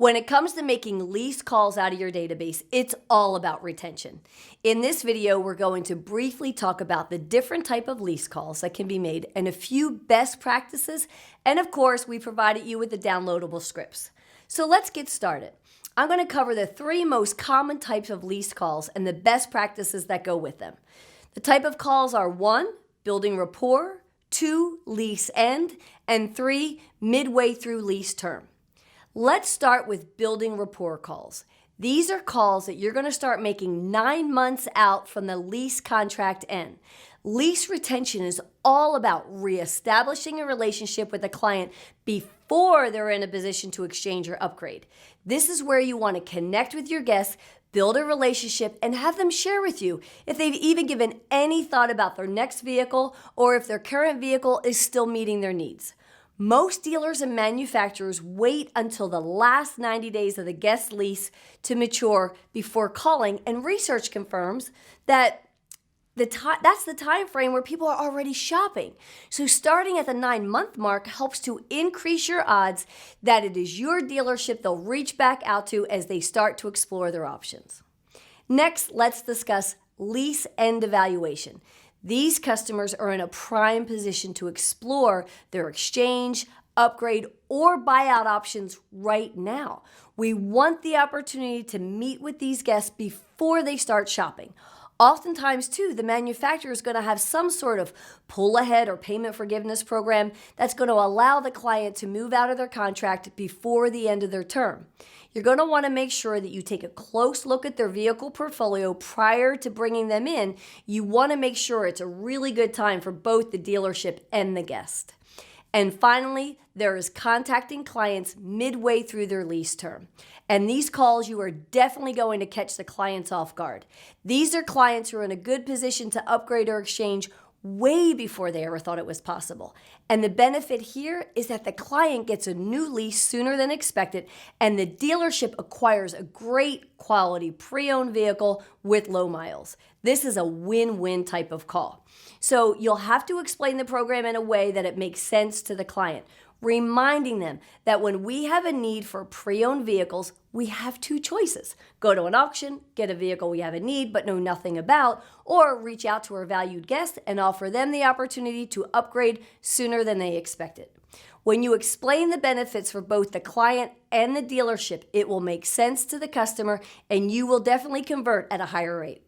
When it comes to making lease calls out of your database, it's all about retention. In this video, we're going to briefly talk about the different type of lease calls that can be made and a few best practices. And of course, we provided you with the downloadable scripts. So let's get started. I'm going to cover the 3 most common types of lease calls and the best practices that go with them. The type of calls are 1, building rapport, 2, lease end, and 3, midway through lease term. Let's start with building rapport calls. These are calls that you're going to start making 9 months out from the lease contract end. Lease retention is all about reestablishing a relationship with a client before they're in a position to exchange or upgrade. This is where you want to connect with your guests, build a relationship, and have them share with you if they've even given any thought about their next vehicle or if their current vehicle is still meeting their needs. Most dealers and manufacturers wait until the last 90 days of the guest lease to mature before calling, and research confirms that that's the time frame where people are already shopping. So starting at the 9-month mark helps to increase your odds that it is your dealership they'll reach back out to as they start to explore their options. Next, let's discuss lease end evaluation. These customers are in a prime position to explore their exchange, upgrade, or buyout options right now. We want the opportunity to meet with these guests before they start shopping. Oftentimes, too, the manufacturer is going to have some sort of pull ahead or payment forgiveness program that's going to allow the client to move out of their contract before the end of their term. You're going to want to make sure that you take a close look at their vehicle portfolio prior to bringing them in. You want to make sure it's a really good time for both the dealership and the guest. And finally, there is contacting clients midway through their lease term. And these calls, you are definitely going to catch the clients off guard. These are clients who are in a good position to upgrade or exchange way before they ever thought it was possible. And the benefit here is that the client gets a new lease sooner than expected, and the dealership acquires a great quality pre-owned vehicle with low miles. This is a win-win type of call. So you'll have to explain the program in a way that it makes sense to the client, reminding them that when we have a need for pre-owned vehicles, we have 2 choices. Go to an auction, get a vehicle we have a need but know nothing about, or reach out to our valued guest and offer them the opportunity to upgrade sooner than they expected. When you explain the benefits for both the client and the dealership, it will make sense to the customer and you will definitely convert at a higher rate.